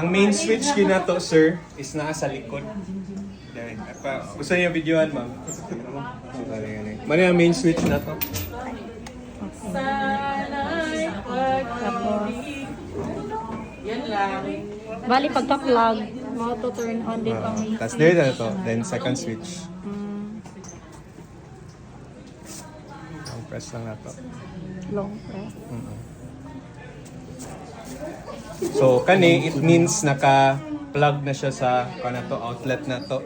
Ang main switch kinato, sir, is naa sa likod. Dahil, gusto niyo videoan, ma'am? Mali ang main switch na to. Sana'y pag-ibig. Yan lang. Bali, pagka-plug, mo to turn on din pang Tapos there na to, then second switch. Long press lang na to. long press. So, kani, it means naka-plug na siya sa to, outlet na to.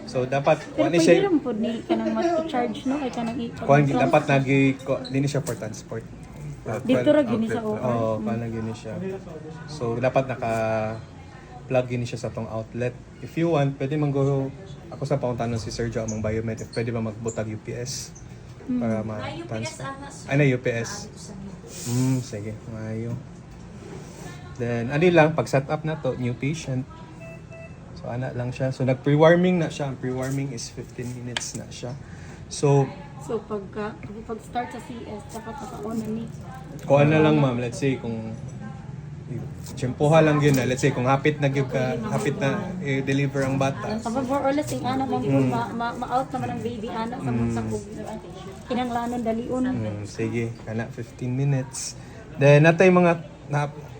So, dapat, Pero ano pwede siya, rin po ni ka nang mag-charge, no? Kaya ka nang kung dapat hindi siya for transport. Dito ra gini sa OR. Oo, paano gini siya. So, dapat naka-plug gini siya sa tong outlet. If you want, pwede go ako sa pauntanon si Sergio among biomed, if pwede ba magbutag UPS para ma-transfer. Ay, na UPS. Sige, mayo. Then, ano lang, pag set up na to, new patient. So, ana lang siya. So, nag-pre-warming na siya. Ang pre-warming is 15 minutes na siya. So, pag-start sa CS, dapat naka-on na ni. kung ano lang ma'am, let's say kung tsempoha lang yun na, let's say kung hapit na i-deliver ang bata. Kapag more or less, yung anak mo, ma-out naman ang baby, anak sa mga sakog. Kinanglanon, daliun. Sige, kana 15 minutes. Then, natay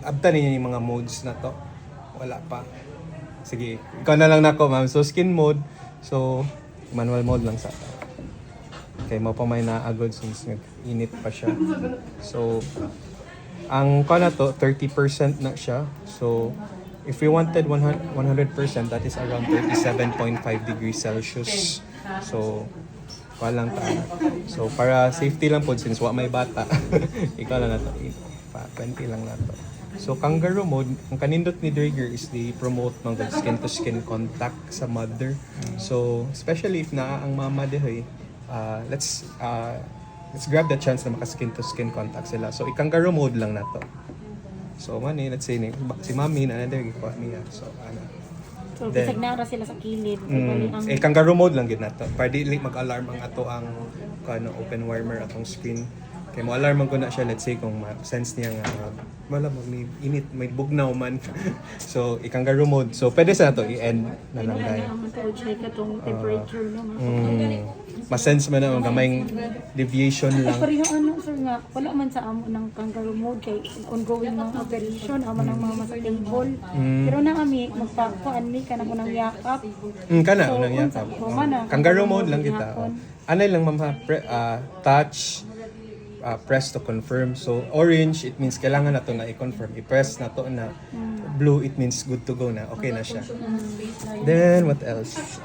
abta ninyo yung mga modes na to. Wala pa. Sige, ikaw na lang nako ma'am. So, skin mode. So, manual mode lang sa okay, mo pa may naagod since nag-init pa siya. So, ang na to, 30% na siya. So, if we wanted 100%, that is around 37.5 degrees Celsius. So, lang ta. So, para safety lang po, since may bata, ikaw lang na to. 20 lang na to. So, kangaroo mode, ang kanindot ni Draeger is the promote ng skin-to-skin contact sa mother. So, especially if ang mama dehoy, let's grab the chance na maka-skin-to-skin contact sila. So, kangaroo mode lang na to. So, let's say, si mami na nandiyo, niya. So, So, bisag na ra sila sa kilid. Kangaroo mode lang gid na to. Para di mag-alarm ang ato ang open warmer atong screen. Kaya mo alarm ko na siya, let's say kung sense niya nga wala may init, may bugnaw man. So, kangaroo mode. So, pwede sa to i-end na lang dahil. Check atong temperature no. Ma-sense man na gamay deviation lang. Pero yung sir nga, wala man sa amo ng kangaroo mode kay ongoing ng operation, amo ng mga sa table. Pero na kami, magpakuan mi ka na mo ng yakap. Kana, unang yakap. Kangaroo mode lang kita. Anay lang ma'am touch, press to confirm. So, orange, it means kailangan na to na i-confirm. I-press na to na blue, it means good to go na. Okay na siya. Then, what else?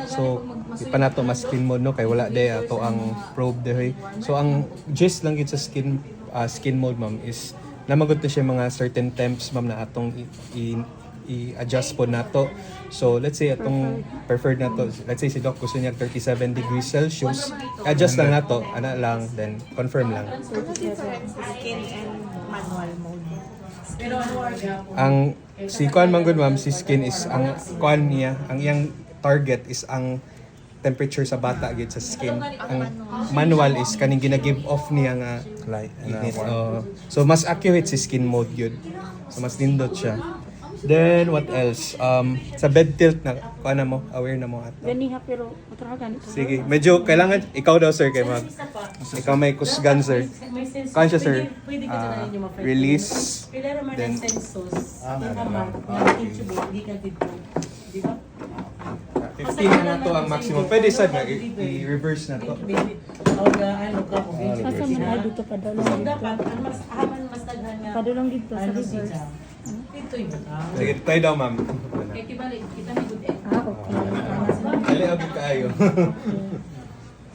So, di pa na to mas-skin mode, no? Kaya wala ato ang probe dehoy. So, ang gist lang yun sa skin mode, ma'am, is namagot na siya mga certain temps, ma'am, na atong i-adjust po na to. So, let's say atong preferred na to. Let's say si Doc gusto niya 37 degrees Celsius. Adjust lang na to. Ano lang, then confirm lang. Skin and manual mode. Pero Ang si Kuan Manggod, ma'am, si skin is ang Kuan niya, ang iyang target is ang temperature sa bata gid sa skin. Ang manual is kaning gina-give off niya nga light. So mas accurate si skin mode yun. So mas nindot siya. Then what else? Sa bed tilt na kuan mo, aware na mo ato. Gani ha pero matragan ito. Sige, medyo kailangan ikaw daw sir kay mag. Ikaw may kusgan sir. Kuan siya sir. Pwede ka dyan yung Release. Pilero man Then ang sensos. Di ba ba? Intubate, di ka dito. Di ba? 15 na to ang maximum. Pwede sad na i-reverse na to. Ano ka po? Asa man ay dito padulong So, dito. dapat, ang mas aman mas daghan nga. Padulong dito sa Ano reverse. siya? Dito yung bata. Sige, tayo daw ma'am. Kaya kibalik, kita may good end. Okay. Dali agad kaayo.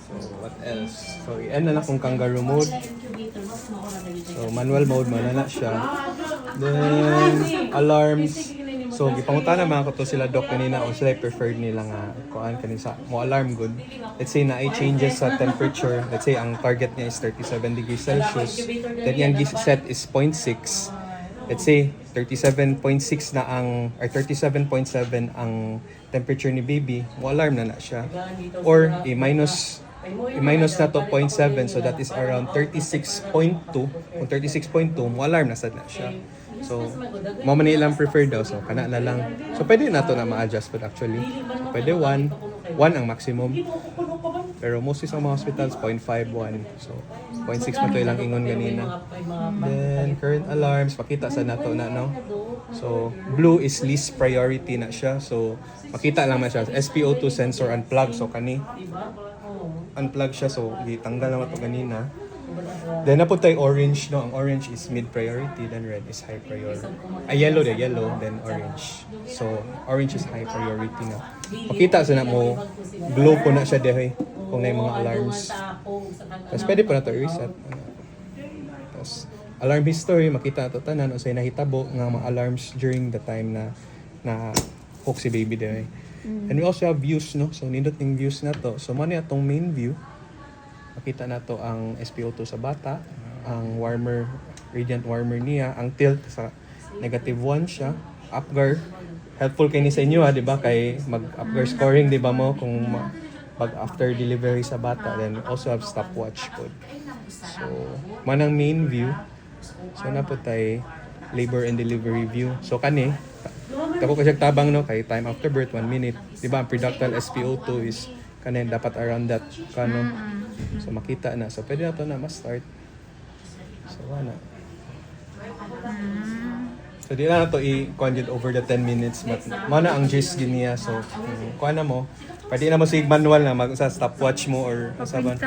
So, what else? So, i-end na lang kung kangaroo mode. Incubator, mas maura na dito. So, manual mode, manana siya. Then, alarms. So, gipangutan naman ko to sila Doc kanina kung sila preferred nila nga kuan kanisa mo alarm good. Let's say na ay changes sa temperature. Let's say ang target niya is 37 degrees Celsius. Then yung set is 0.6. Let's say 37.6 na ang or 37.7 ang temperature ni baby, mo alarm na siya. Or i-minus na to 0.7, so that is around 36.2. Kung 36.2, mo alarm na sad na siya. So mo man ilang prefer daw, so kana na lang. So pwede na to na ma-adjust but actually. So, pwede 1 ang maximum. Pero mostly sa mga hospitals 0.5 1. So 0.6 man to ilang ingon ganina. Then current alarms pakita sa nato na no. So blue is least priority na siya. So makita lang man siya SpO2 sensor unplug, so kani unplug siya, so gitanggal naman to ganina. Then napuntay orange, no? Ang orange is mid priority, then red is high priority. Yellow, then orange. So orange is high priority na. Makita sa na mo glow po na siya dehoy kung may mga alarms. Tapos pwede pa na to i-reset. Tapos alarm history, makita na to tanan o say nahitabo nga mga alarms during the time na hook si baby dehoy. And we also have views, no? So nindot yung views na to. So muna itong main view. Makita na to ang SpO2 sa bata, ang warmer, radiant warmer niya, ang tilt sa negative 1 siya, UPGAR. Helpful kayo ni sa inyo ha, di ba? Kay mag-UPGAR scoring, di ba mo? Kung pag after delivery sa bata, then also have stopwatch code. So, manang main view. So, na po tayo labor and delivery view. So, kani, tako ko siya tabang no, kay time after birth, 1 minute. Di ba? Ang preductal SpO2 is kanin dapat around that kano. So makita na. So pwede na to na ma-start. So wala. So di na to i-conjugate over the 10 minutes but mana ang gist din niya. So kuha na mo. Pwede na mo sig manual na mag sa stopwatch mo or saban.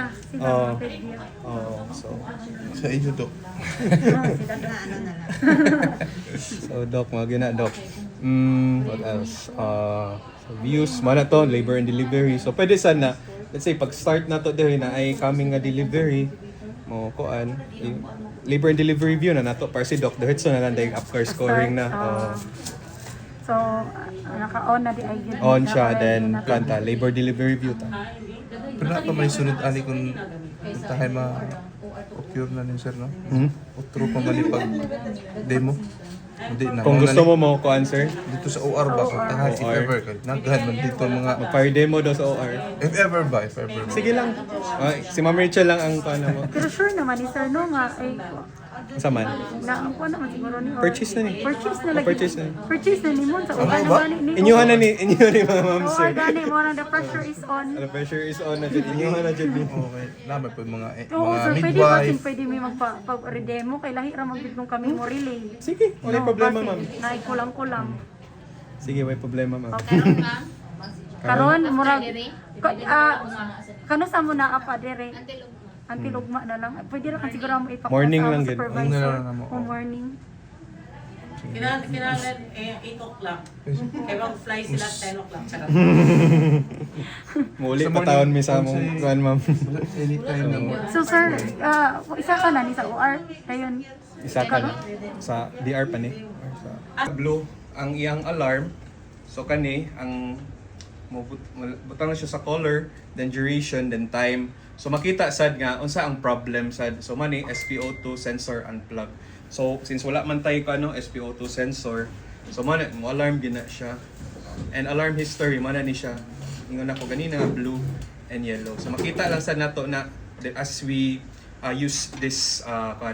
So Sa inyo to. so doc mga gina doc. What else? So views mana to labor and delivery. So pwede sana let's say pag start na to diri na ay coming nga delivery mo kuan labor and delivery view na nato para si doc diretso na lang dahil UPGAR scoring na. So, naka-on na di ay yun. On siya then kanta labor delivery view ta. Pero na pa may sunod ani kung tahay ma-occur na nin sir, no? Otro pa mali pag demo. Hindi na. Kung gusto mo mo kuan sir, Dito sa OR ba? Kung tahay, if OR. ever. Nagdahan man dito mga... mag-fire demo daw sa OR. If ever ba? If ever ba? Sige lang. Si Ma'am Rachel lang ang kuan mo. Pero sure naman ni sir no nga ay Sa man. na ako naman siguro ni Purchase na ni. Purchase na lagi. Purchase na. Purchase na ni mo sa uban ba? gani ni. Inyuhan na ni mga ma'am Oo, sir. gani mo na the pressure is on. The pressure is on na dyan. Inyuhan na dyan ni. Okay. Naman po mga Oo, mga sir, pwede ba midwife. pwede mi magpa-redemo kay lahi ra magid kung kami mo relay. Sige, wala problema ma'am. Nay kulang-kulang. Sige, wala problema ma'am. Karon murag kano sa mo na apa dire? Antilugma na lang. Pwede ra kan siguro mo ipakuha Morning sa lang gid. supervisor. Morning lang na mo. Morning. Kailangan 8 o'clock. Kaya mag-fly sila 10 o'clock. Charot. Muli Sa pa taon mi sa morning, mong kuan ma'am. Anytime na mo. So sir, isa ka na ni sa OR. Ayun. Isa ka na. Sa DR pa ni. Blue ang iyang alarm. So kani ang butang na siya sa color, then duration, then time. So makita sad nga unsa ang problem sad. So mani SpO2 sensor unplug. So since wala man tayo kano SpO2 sensor, so man mo alarm gina siya. And alarm history man ni siya. Ingon ako ganina blue and yellow. So makita lang sad nato na as we use this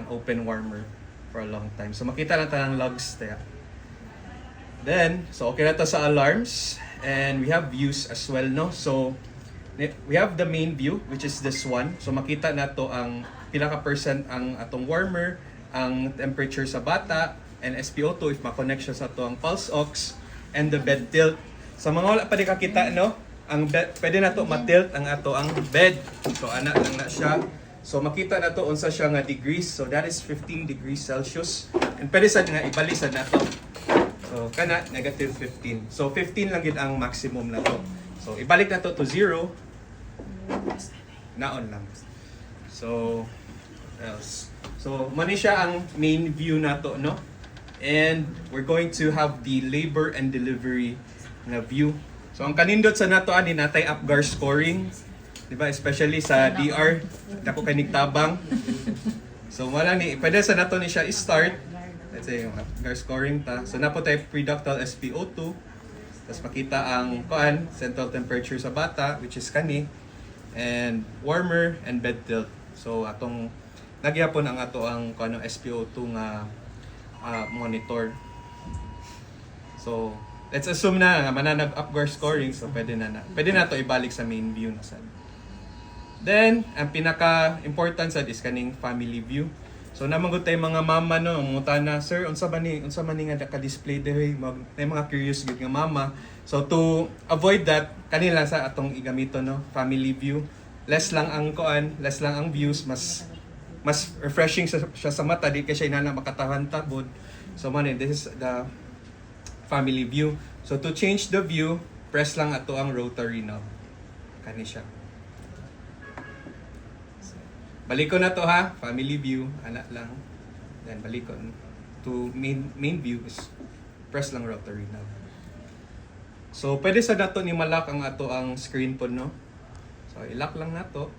open warmer for a long time. So makita lang tanang logs tayo. Then, so okay na to sa alarms and we have views as well, no? So we have the main view which is this one. So makita na to ang pila ka percent ang atong warmer, ang temperature sa bata, and SpO2 if ma-connect siya sa to ang pulse ox and the bed tilt. Sa mga wala pa di kakita, no? Ang bed, pwede na to ma-tilt ang ato ang bed. So ana lang na siya. So makita na to unsa siya nga degrees. So that is 15 degrees Celsius. And pwede sad nga ibalisan na to. So kana negative 15. So 15 lang gid ang maximum na to. So ibalik na to 0. Naon lang. So what else? So mani siya ang main view na to, no? And we're going to have the labor and delivery na view. So ang kanindot sa nato ani natay UPGAR scoring. 'Di ba? Especially sa DR, dako kay nigtabang. So wala ni pwede sa nato ni siya i-start. Let's say yung UPGAR scoring ta. So napo tay preductal SpO2. Tapos makita ang kuan, central temperature sa bata which is kani and warmer and bed tilt. So atong nagyapon ang ato ang kuno SpO2 nga monitor. So, let's assume na mananag Apgar scoring, so pwede na to ibalik sa main view na sad. Then, ang pinaka-important sad is kaning family view. So, namanggot tayo mga mama no, munguta na, sir, unsa man ni nga ka-display diri, may mga curious gid nga mama. So, to avoid that, kanila sa atong igamito no, family view. Less lang ang views, mas refreshing siya sa mata, di kay siya inana makatahan tabod. So, man, this is the family view. So, to change the view, press lang ato ang rotary knob. Kani siya. Balikon na to ha, family view, ana lang. Then balikon to main view is press lang rotary knob. So pwede sa nato ni malak ang ato ang screen po no. So i-lock lang nato.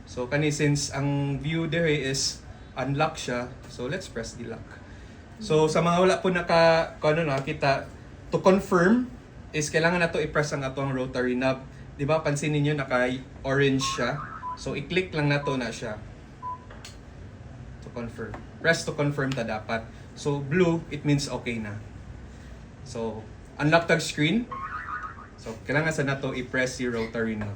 So kani since ang view there is unlock siya, so let's press the lock. So sa mga wala po nakita, to confirm is kailangan nato i-press ang ato ang rotary knob. 'Di ba pansin niyo naka-orange siya? So, i-click lang na to na siya. To confirm. Press to confirm ta dapat. So, blue, it means okay na. So, unlock tag screen. So, kailangan sa na to i-press si rotary knob.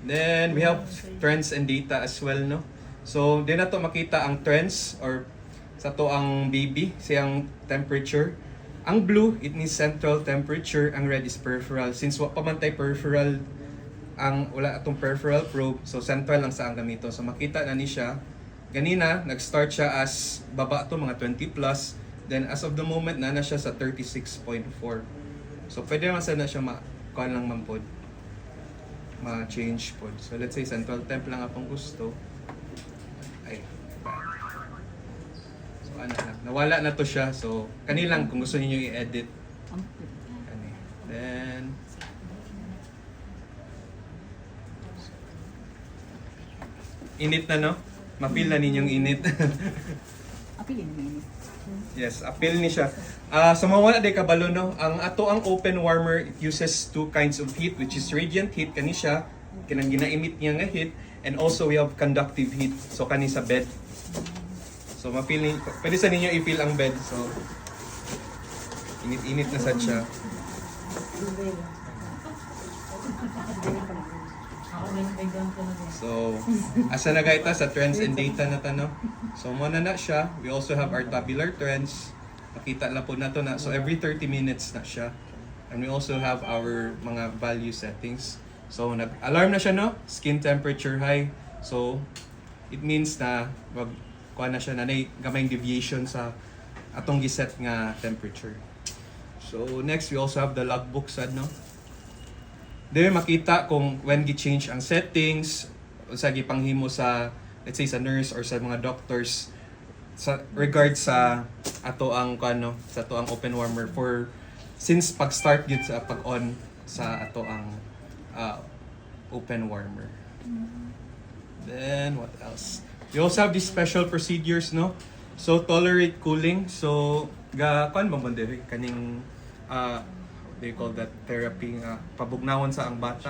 Then, we have trends and data as well, no? So, di na to makita ang trends or sa to ang baby, siyang temperature. Ang blue, it means central temperature. Ang red is peripheral. Since wa pa man tay peripheral, wala atong peripheral probe, so central lang sa ang gamito. So makita na ni siya. Ganina, nag-start siya as baba to mga 20 plus. Then as of the moment, na siya sa 36.4. So pwede naman sana siya kuan lang man pod. Ma-change pod. So let's say central temp lang akong gusto. Ay, bad. So ano na, nawala na to siya. So kanilang kung gusto niyo i-edit. Kani. Then init na no? Mapil na ninyong init. Apilin mo yun. Yes, apil ni siya. Sa mga wala day kabalo no, ang ato ang open warmer, it uses two kinds of heat, which is radiant heat kani siya, kinang gina-emit niya nga heat, and also we have conductive heat. So kani sa bed. So mapil ni, pwede sa ninyo i-feel ang bed. So init-init na sad siya. So, asa na gaita sa trends and data na tano. So, muna na siya. We also have our tabular trends. Makita na po na to na. So, every 30 minutes na siya. And we also have our mga value settings. So, nag-alarm na siya, no? Skin temperature high. So, it means na kuha na siya na gamayng deviation sa atong giset nga temperature. So, next, we also have the logbook sad, no? There makita kung when gi-change ang settings, sa gipanghimo sa, let's say, sa nurse or sa mga doctors sa regard sa ato ang sa ato ang open warmer for since pag-start gyud sa pag-on sa ato ang open warmer. Then what else? We also have these special procedures, no? So tolerate cooling. So bang bandiri kaning they call that therapy pabugnawon sa ang bata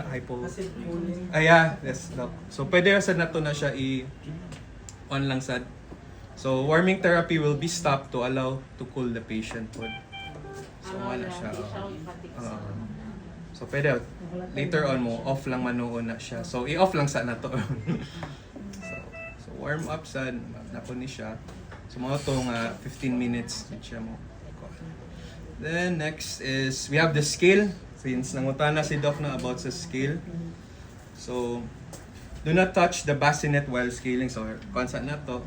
yes no. So pwede sa nato na siya on lang sad. So warming therapy will be stopped to allow to cool the patient pod. So wala siya. So pwede later on mo off lang manuon na siya. So i-off lang sa nato. so warm up sad napo ni siya. So mga tong 15 minutes siya mo. Then next is we have the scale. Since nangutana si Doc na about sa scale. So do not touch the bassinet while scaling. So constant na to.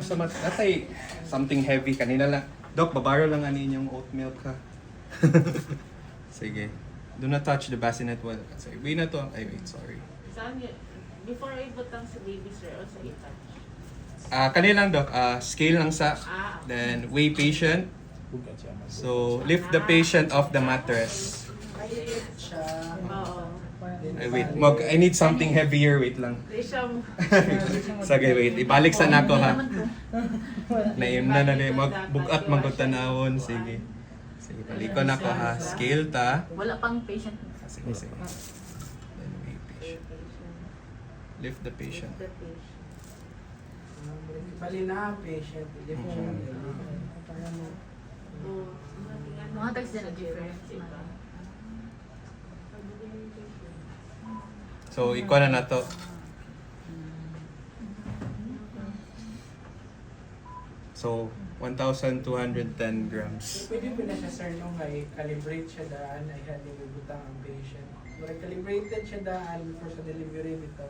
So natay something heavy kanina lang. Doc, babaro lang ani inyong oat milk ha. Sige. Do not touch the bassinet while. Sorry, wait na to. Ay wait, sorry. Saan yun? Before I butang sa baby sir, o sa itouch? Kanilang Doc, scale lang sa. Then weigh patient. So, lift the patient off the mattress. Oo. Ay, wait. I need something heavier. Wait lang. Di siya Sige, wait. Ibalik sa nako ha. Naim na magbugat magkutanawon. Sige. Sige, balikon ako ha. Scale ta. wala pang patient. Sige, sige. Then weigh patient. Lift the patient. Bali na patient, different. Mga tags din na different. So, ikuha na to. So, 1,210 grams. Pwede po na siya sir nung ay calibrate siya daan ay hindi butang ang patient. Murag calibrated siya daan for sa delivery nito.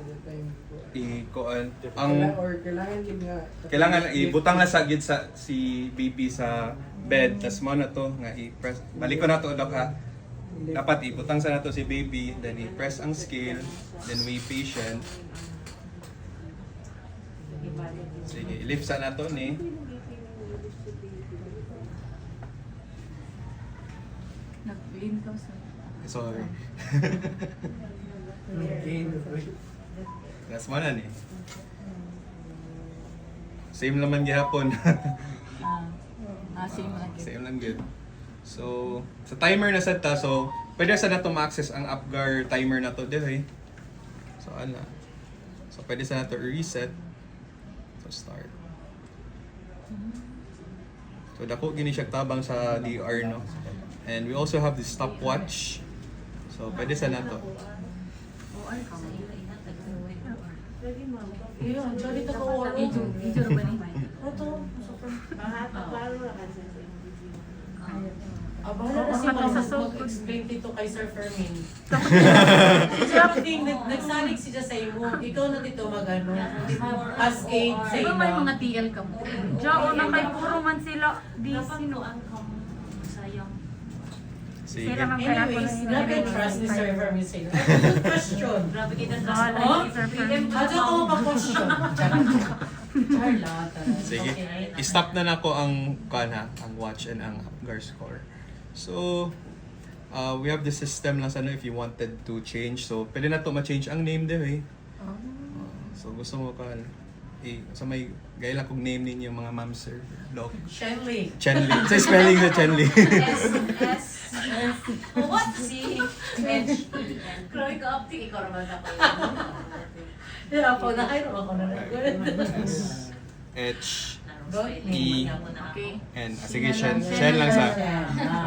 Dito yung Ikuan. or kailangan yun nga. Kailangan ibutang na sa gid sa si baby sa bed. Tas mo na to nga i-press. Balik ko na to dok ha. Dapat ibutang sa nato si baby, then i-press ang scale, then weigh patient. Sige, i-lift sa nato ni. Nag-lean ka sa... Sorry. Gain. That's mo na ni. Same naman gihapon. Same lang. Same lang good. So, sa timer na set ta, so pwede sa nato ma-access ang Apgar timer na to, di So, ano. So, pwede sa nato reset. So, start. So, dako gini siya tabang sa DR, no? And we also have the stopwatch. So, pwede sa nato. Yun, so dito ko oras. Ito na ba ni Mike? Ito, super. Klaro na kasi. Bahala na si Ma'am mag-explain dito kay Sir Fermin. Nagsalig siya sa imo. Ikaw na dito mag-ano. As aid sa Di ba imo. may mga TL ka mo? Diyan, na kay puro man sila. Busy no. Sayang. Sige. Sila man kaya ko Anyways, na grabe ang trust ni Sir Fermin sa iyo. Good question. Grabe kita sa Bahala Oh? si Sir Fermin. Adyo ko pa-question. Charlotte. Sige. I-stop na nako ang ang watch and ang Apgar score. So, we have the system lang sa ano if you wanted to change. So, pwede na to ma-change ang name din so, gusto mo sa may gaya lang kung name ninyo mga ma'am sir. Doc. Shelly. Chenli. Sa spelling na Chenli. What? Si H-E-N. Grabe ka optic. Ikaw naman ako. Ako na kayo. Ako na S H E. Okay. N. Sige, Shen lang sa.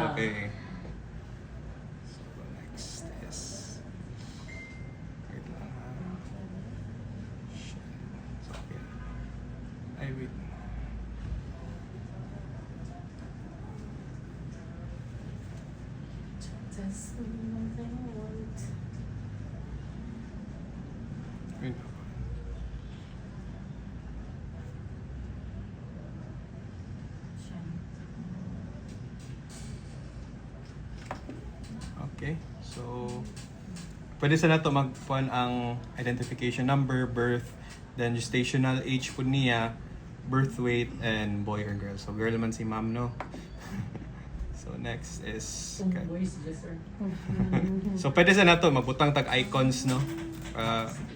Okay. So, next is wait lang ha. Shen. So, okay. Ay, wait. Wait. Okay. So, pwede sa nato magpuan ang identification number, birth, then gestational age po niya, birth weight, and boy or girl. So, girl man si ma'am, no? So, next is... Voice, yes, sir. So, pwede sa nato magbutang tag icons, no?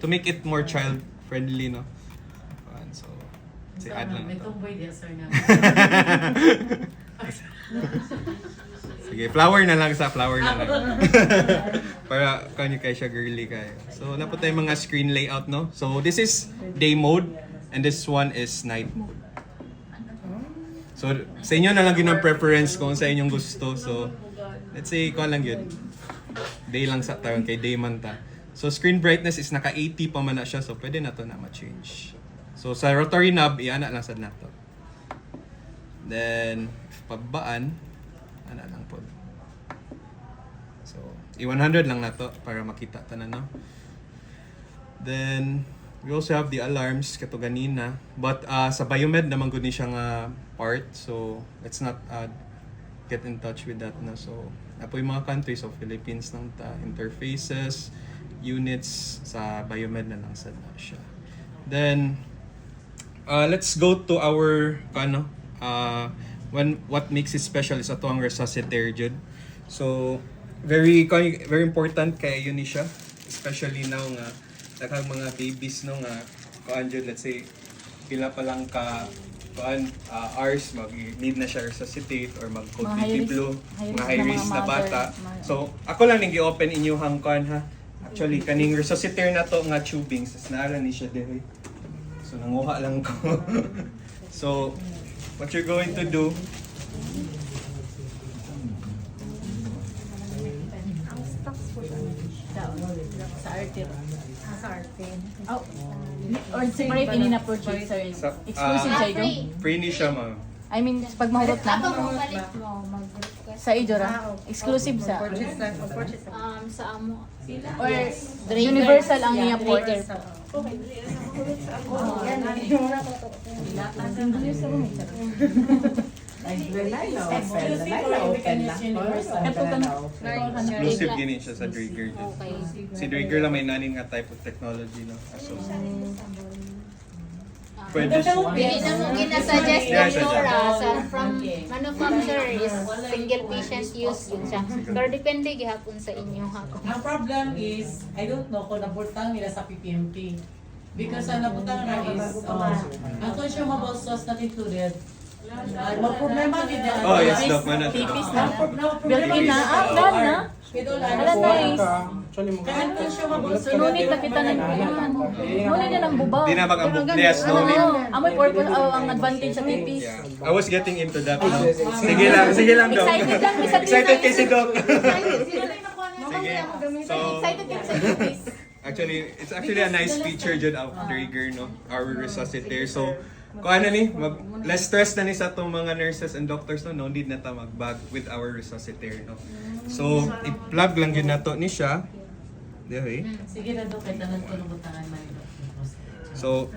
To make it more child-friendly, no? So, si add lang May ito. tumboy, yes, sir. Sige, flower na lang. Para kanyo kay siya girly kayo. So, napot tayong mga screen layout, no? So, this is day mode and this one is night mode. So, sa inyo na lang yun ang preference kung sa inyong gusto. So, let's say, ikaw lang yun. Day lang sa tayo, kay day man ta. So, screen brightness is naka 80 pa man na siya. So, pwede na to na ma-change. So, sa rotary knob, iana lang sa na to. Then, pabaan, ana lang po. So, i-100 lang na to para makita tanan, no? Then, we also have the alarms kato ganina. But sa Biomed naman gud ni siya nga part. So, let's not get in touch with that na. So, apo yung mga countries, so Philippines lang ta, interfaces, units sa Biomed na lang sad na siya. Then, let's go to our what makes it special is ato ang resuscitator jud. So, very important kay yun ni siya, especially now nga daghang mga babies no nga kuan jud, let's say pila pa lang ka hours mag-need na siya resuscitate or mag-cold baby blue, mga high risk na bata. So, ako lang ning gi-open inyo hang kuan ha. Actually, kaning resuscitator na to nga tubing, sas naara ni siya diri. So nanguha lang ko. So what you're going to do, Sa arte. Sa arte. Oh. Or separate ini na purchase sir. Sa- Exclusive ah, sa ido. free ni siya ma'am. I mean, pag mahugot na. Mag-request. Sa ido ra. Exclusive sa. Sa amo. Or universal ang niya port. Exclusive gini siya sa Draeger. Si Draeger lang may nanin nga type of technology no. So pwede siya. Hindi na mo ginasuggest Yeah, ng Nora sa from manufacturer is single patient use yun siya. Pero depende gihapon sa inyo ha. Ang problem is, I don't know kung nabutang nila sa PPMP. Because ang nabutang na is, ang consumable sauce not included. Magproblema din yan. Oh, yes, Doc. Mana to. Tipis na. Built-in na. Done na. Alam na is. Kaya ang consumable sauce. Ngunit nakita na yan. Ngunit na ng bubaw. Di na mag-ambok. Yes, no need. Amoy purpose, ang advantage sa tipis. Yeah. I was getting into that now. Sige lang, Doc. Excited lang, Miss Atlanta. Excited kay si Doc. Sige. So, Excited ka sa tipis. actually, it's actually a nice feature dyan of Draeger, no? Our resuscitator. So, kung ano ni, less stress na ni sa itong mga nurses and doctors, no need na ta mag-bag with our resuscitator, no? So, i-plug lang yun na to ni siya. There, Sige na doon, kahit tanan ko ng butangan man. So,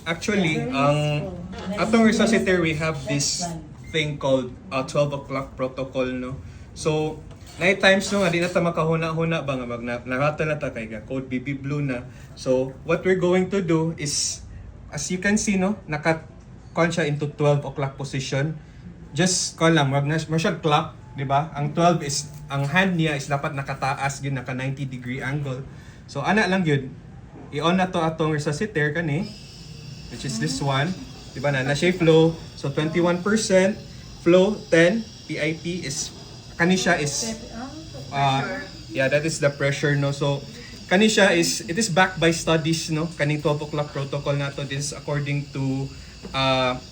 actually, ang atong resuscitator, we have this thing called 12 o'clock protocol, no? So, night times no, di na ta makahuna-huna ba nga narata na ta kay code BB Blue na. So, what we're going to do is, as you can see, no, naka-con siya into 12 o'clock position. Just call lang, mag-siya clock, di ba? Ang 12 is, ang hand niya is dapat nakataas, yun, naka 90 degree angle. So, ana lang yun. I-on na to atong resuscitator kani, which is this one. Di ba na siya flow. So, 21%, flow 10, PIP is, kani siya is, yeah, that is the pressure, no? So, kani siya is, it is backed by studies, no? Kaning 12 o'clock protocol na to, this is according to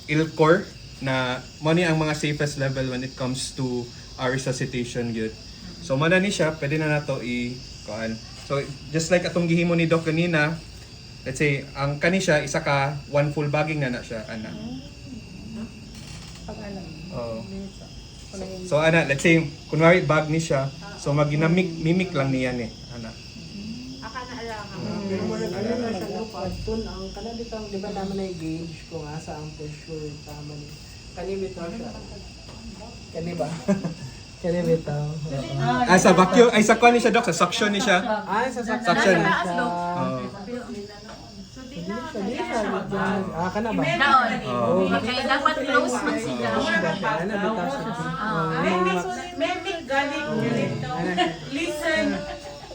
ILCOR, na mo ni ang mga safest level when it comes to resuscitation yun. So, mana ni siya, pwede na nato i-kuan. So, just like atong gihimo ni Doc kanina, let's say, ang kani siya, isa ka, one full bagging na siya, ana. Oh. So, ana, let's say, kunwari bag ni siya, so mimik lang niya ni, ana. Pero mo nag-alala sa lupad, dun ang kanabitang, di ba naman na i-gauge kung asa ang pressure tama ni. Kanibitaw siya. Kaniba? Kanibitaw. Sa vacuum, ay sa kuan ni siya, Doc, sa suction ni siya. Ay, sa Suction. siya. Oh. Ka na ba? Down. Oh. Okay, dapat close man siya. Kanabitaw siya. May galing ganito. Listen.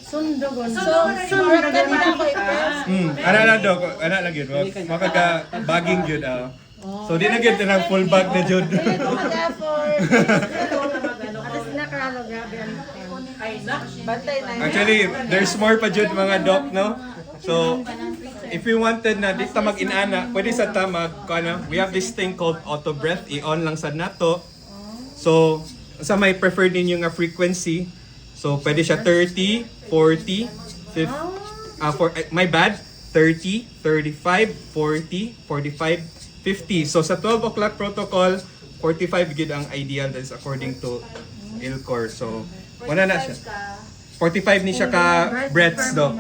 Sundogon. Sunod ka din ako i-press. Ana lang, Doc, ana lang yun. Makaga bagging yun, So, di na yun ng full bag na yun. Actually, there's more pa dyan mga Doc, no? So, if you wanted na di ta mag-inana, pwede sa ta we have this thing called auto breath, i-on lang sa nato. So, sa may preferred ninyo nga frequency, so pwede siya 30, 40, 50, my bad, 30, 35, 40, 45, 50. So sa 12 o'clock protocol, 45 gid ang ideal, that's according to ILCOR. So, wala na siya. 45 ni siya ka breaths do.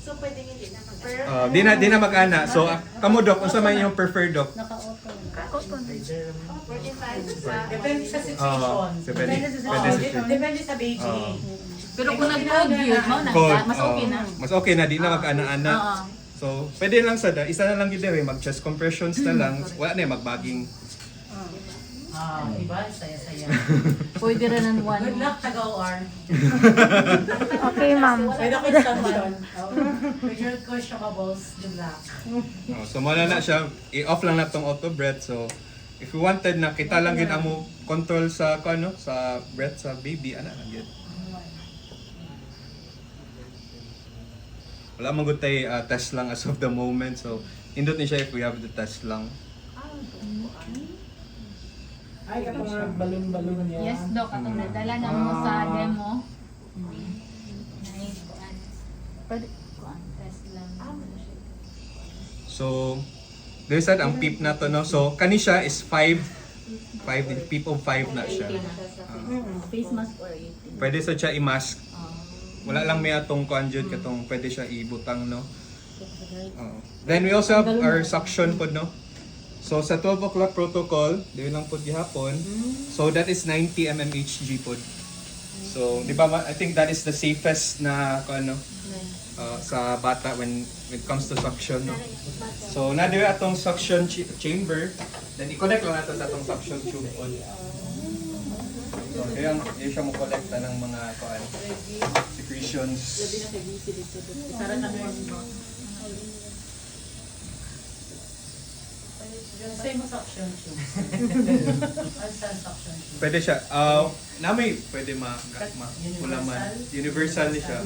So, pwede hindi na Di na mag-ana. So, kamo Doc, unsa man yung preferred Doc? Depende sa situation. Depende sa baby. Pero kung nag-code yun, mas okay na. Mas okay na, di na mag-ana-ana. So, pwede lang isa na lang gid mag chest compressions na lang. Wala na magbaging. Diba? Saya-saya. Pwede rin ng one. Good luck, taga-OR. Okay, ma'am. Pwede ako extension. With your questionables, good luck. So, muna na siya. I-off lang na tong auto breath. So, if you wanted na kita lang gid amo control sa sa breath sa baby, ana lang gid. wala man gud tay test lang as of the moment. So indot ni siya if we have the test lang. Ay, kapag mga balon-balon niya. Yes, Doc. Atong nadala na mo sa demo. Nice. Kuan. Pwede. Kuan. Test lang. So there's that ang peep na to, no. So kani siya is 5 peep of 5 na siya. Face mask or 18. Pwede sa siya i-mask. Wala lang may atong conjure katong pwede siya ibutang, no. Then we also have our suction pod, no. So sa 12 o'clock protocol, dili lang pod gihapon. So that is 90 mmHg pod. So di ba I think that is the safest na ano sa bata when it comes to suction, no. So na diri atong suction chamber, then i-connect lang nato sa atong suction tube pod. So yung siya mo kolekta ng mga secretions. Same suction tube. Suction tube. Pwede siya. Namay pwede ulaman. Universal ni siya.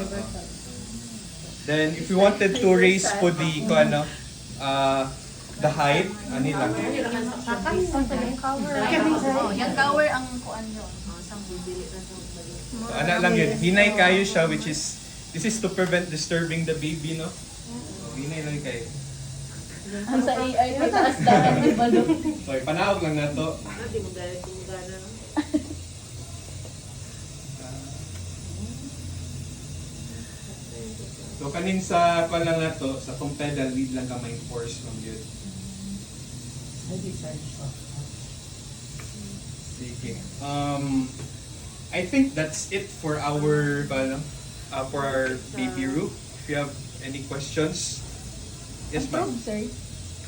Then if you wanted to raise po the the height, ani lang. Yung cover ang kuan yun. So, ana lang yun. Hinay kayo siya, which is this is to prevent disturbing the baby, no. So, hinay lang kayo. Ang sa AI, mataas dapat di ba doon? Sorry, panawag lang na to. So kanin sa lang na to, sa tong pedal, lead lang ka may force from yun. Sige. I think that's it for our baby room. If you have any questions. Yes, ma'am. sir.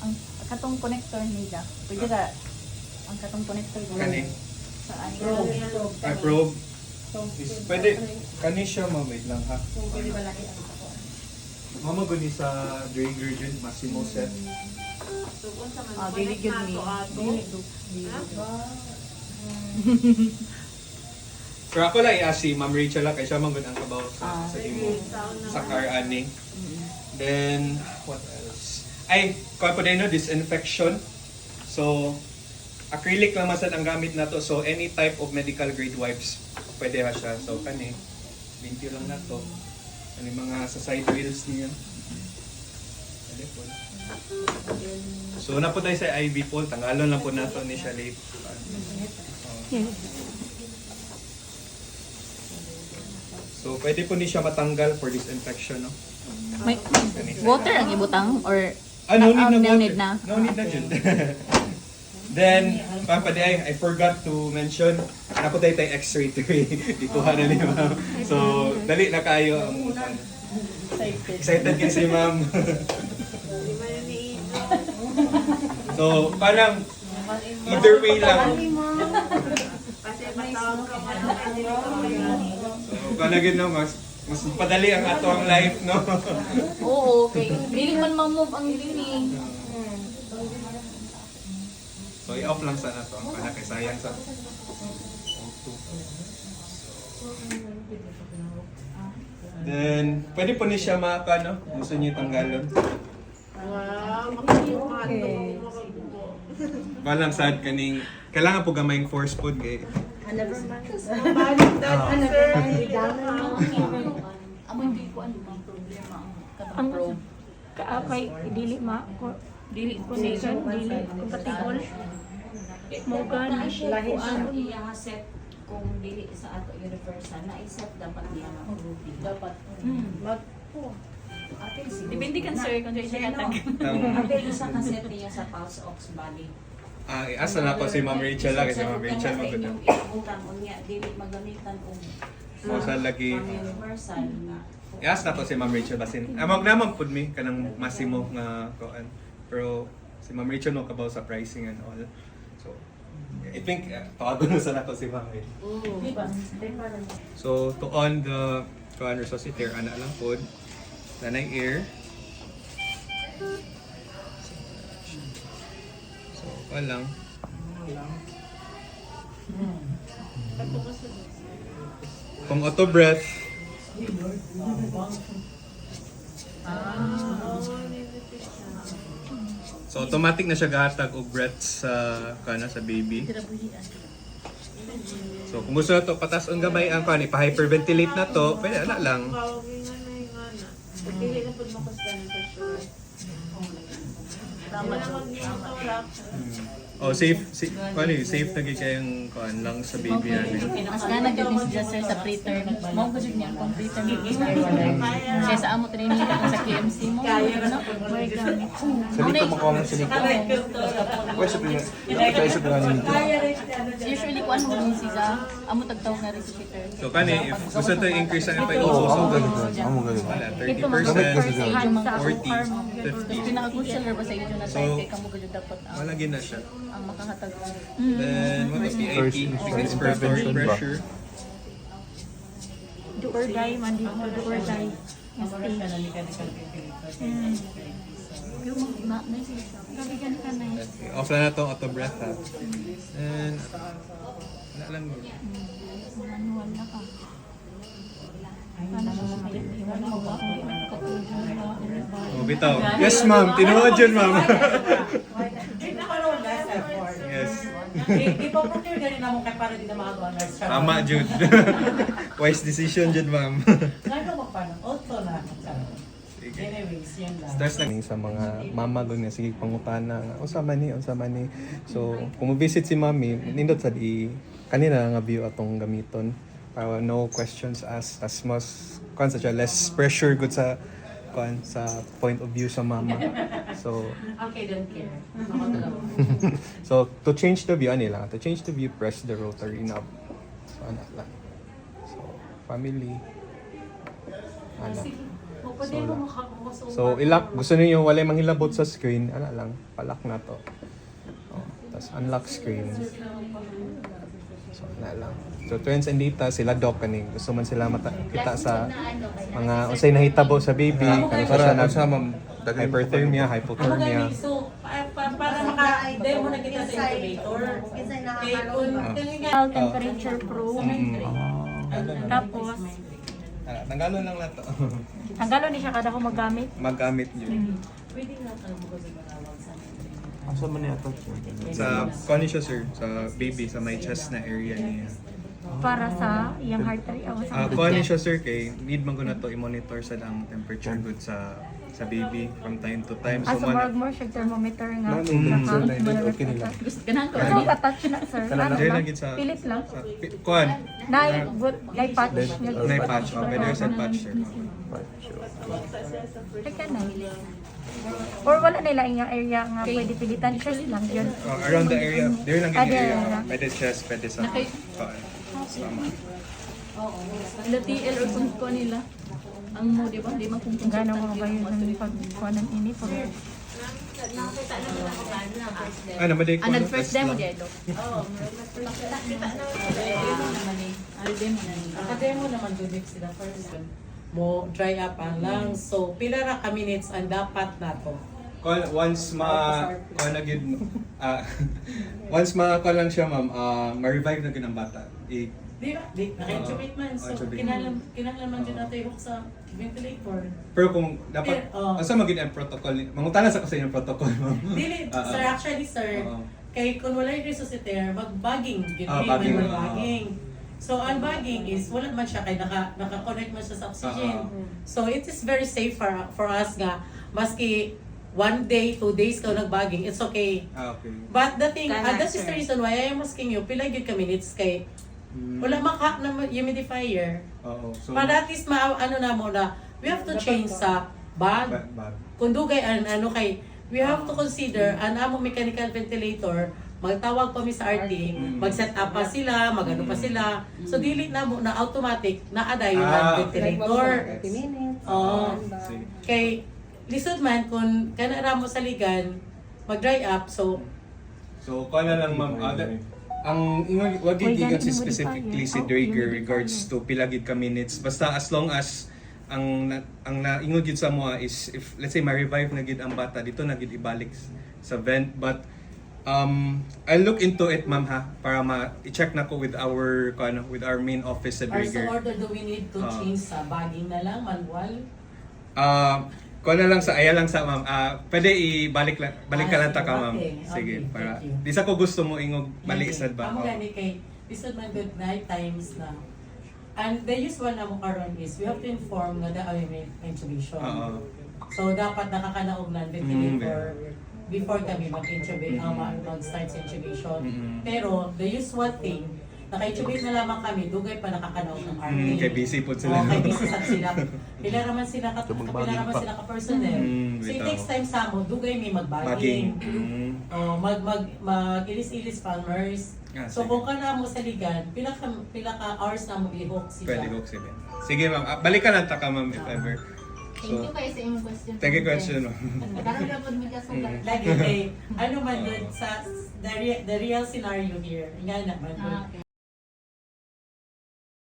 Ang katong connector nila. Pwede ka ang katong connector nila. Kani? Sa ano? Ay, probe. Is, pwede. Kani siya, ma'am. Wait lang, ha? Pwede ba laki ang Mama, guni sa Draeger dyan, Massimo set. Dili gyud ni. Pero ako lang i-ask si Ma'am Rachel lang, kaya siya man ang kabaw sa imo sa car ani. Then, what else? Ay, kung po din, no, disinfection. So, acrylic lang masad ang gamit na to. So, any type of medical grade wipes, pwede ha siya. So, kani, 20 lang na to. Ano yung mga sa side wheels niya. Pwede po. So, na po tayo sa IV po. Tanggalon lang po nato ni siya late. So, pwede po ni siya matanggal for disinfection, no? May water ang ibutang or No need na no water. need na. No need na dyan. Then, papaday, I forgot to mention, napo tayo tayong x-ray tray. Di kuha na ni ma'am. So, dali na kayo ang excited kayo si ma'am. So, parang either way lang. So, palagin na mas padali ang ato ang life, no? Oo, okay. Dili man ma-move ang dili. So, i-off lang sana to. Ang kaya sayang sa Then, pwede po ni siya no? Gusto niyo tanggalon. Balang sad kaning kailangan po gamayng force food kay Amo hindi ko ano bang problema ang katong Ang probe. kaapay dili dili connection, dili compatible. Mo gani lahi Ang iyang set kung dili sa ato universal na i-set dapat niya ma-approve. dapat. Depende kan sir kung siya katag. Apil isa ka set niya sa pulse ox body. asa na po si Ma'am Rachel lang kasi Ma'am Rachel mo maganda. inyong ibutan unya dili magamitan og Mo sa lagi. universal na. I-ask na po si Ma'am Rachel basin. Amag naman pud mi kanang Massimo nga kuan. Pero si Ma'am Rachel no kabaw sa pricing and all. So I think tawagon na sana ko si Ma'am Rachel. Di ba? So to on the kuan resuscitator ana lang pod. Nanay air. So walang. Kung auto breath. So automatic na siya gahatag og breath sa kana sa baby. So kung gusto na to patas-on gamay ang kan ipa-hyperventilate na to, pwede na lang. Dili na pud makusgan for sure. Tama siya. Oh, safe safe na gyud kayong kan lang sa baby natin. Mas nga nag-miss just sir sa preterm. Mao ko jud niya kung preterm ni Kaya sa amo training ka sa KMC mo. Kaya na sa May gamit. Sali ko makuha mo sili ko. Pwede sa pinya. Kaya sa pinya nito. Usually kuan mo ni siya. Amo tagtawag na resuscitor. So kani if gusto to increase ang ipa Oo, amo so galing. Amo galing. wala Ito mga 30%, first hand sa 40, arm. 50. Pinaka-crucial ba sa inyo na So, time kay kamo gud dapat Wala gid na siya. ang makahatag. Then what was PIP? First Inspiratory intervention ba? pressure. Do or die man dito. Do or die. Sabi ka na eh. Okay, off lang na to auto breath ha. And wala lang yun. Manual na ka. Sana mo iwan mo ba? Oh, bitaw. Yes ma'am, tinuod yun ma'am. Nakaroon na sa effort. Yes. Di pa po kayo ganun na mo kay para di na makagawa ng start. Tama Jude. Wise decision Jude ma'am. Ngayon mo pa na. Auto na. Sige. Anyways, yun lang. Stress na sa mga mama doon nga sige pangutana nga unsa man ni. So kung mo-visit si mami, nindot sa di kanina nga view atong gamiton para no questions asked as mas kan sa less pressure good sa kan sa point of view sa mama. So Okay, don't care. so to change the view press the rotary knob. So ana lang. So family ana. So ilak gusto niyo walay manghilabot sa screen ana lang palak na to. Oh, tas unlock screen. So ana lang. So trends and data sila doc kaning gusto man sila kita sa mga unsay nahitabo sa baby kung Para siya ano sa ma'am, daghan hyperthermia, Ako hypothermia. gani, so para maka-demo na kita sa incubator. Kay kung Health temperature probe. Tapos, Tanggalon lang nato. tanggalon ni siya kada ko magamit. Magamit yun. pwede nga ka mo kasi manawag sa Asa man niya to? Sa kani siya sir, sa baby sa may chest na area niya. Para sa iyang heart rate. Kani siya sir kay need man ko na to i-monitor sa ang temperature good sa baby from time to time. So, marag more siya thermometer nga. Okay nila. Gusto ka na ko. So, ka-touch na, sir. Ano Dahil lang? lagi sa Pilit lang. kuan Nai-patch. patch o pwede sa patch sir. Teka na. Or wala nila yung area nga pwede pilitan. Just lang yun. Around the area, there lang Ah, gini there area. lang. Pwede chest, pwede sa kuan. Sama. Sila TL or kung ko nila. Ang mo, di ba? Di man kung Gano'n mga ba yun ng pagkuhanan ini? Nakita naman ako na first day. Ano maday ko nag-first demo di Edo. Oo, nakita naman. Demo na nila. Nakademo naman doon sila first. Mo dry up ang lungs. So pila ra ka minutes ang dapat nato. Once kuan na gid once lang siya ma'am, ma-revive na gid ang bata. Di naka-intubate man. So kinahanglan din nato yung sa ventilator. Pero kung dapat Oo. asa magid ang protocol mangutana sa kasi yung protocol ma'am. Dili, sir, actually sir, Oo. kay kung wala yung resuscitator, mag-bagging. Bagging, Mag-bagging. So, ang bagging is, wala man siya kay naka-connect man siya sa oxygen. So, it is very safe for us nga, maski 1 day, 2 days ka nag-bagging, it's okay. Okay. But the thing, Tama, that is the sir. reason why I am asking you, pila yun ka minutes kay, wala maka na humidifier. Oo. So Para at least ano na mo na, we have to change sa bag, bag. kung dugay ano kay we have to consider ang among mechanical ventilator magtawag pa mi sa RT mag-set up pa sila magano pa sila so dili na mo na automatic na aday yung ventilator oh Sige. kay lisod man kung kana ra mo sa ligan mag-dry up so So kana lang ma'am, ang ingon wag gid gigan si specifically si Drager regards to pila gid ka minutes basta as long as ang naingon gid sa mo is if let's say ma-revive na gid ang bata dito na gid ibalik sa vent but I'll look into it ma'am ha para i-check na ko with our main office sa or so Drager. order do we need to change sa bagging na lang manual Kuha na lang sa aya lang sa ma'am. Pwede balik ka lang ta ka ma'am. Okay, Sige, okay, para thank you. di sa ko gusto mo ingog balik sad ba. Amo gani kay bisod man good night times na. And the usual na mo karon is we have to inform nga da may intubation. Oo. So dapat nakakanaog na ventilator before kami mag-intubate, mag-start sa intubation. Pero the usual thing, naka-intubate na lamang kami, dugay pa nakakanaog ng RT. Kay busy po sila. Kay busy sad sila. Pila naman sila ka personnel. So it bitaw. takes time sa mo, dugay may Baging. mag-bagging. Mag-ilis-ilis pa ang nurse. So sige. kung ka na mo sa ligan, pila ka hours na mo i-hook siya. Pwede ko sige. Sige ma'am, balik ka lang ta ka ma'am if ever. Thank you kayo sa imong question. Thank you question. No? Karon na pod mi kasulat. Lagi kay ano man yun sa the real scenario here. Nga na man yun. Okay.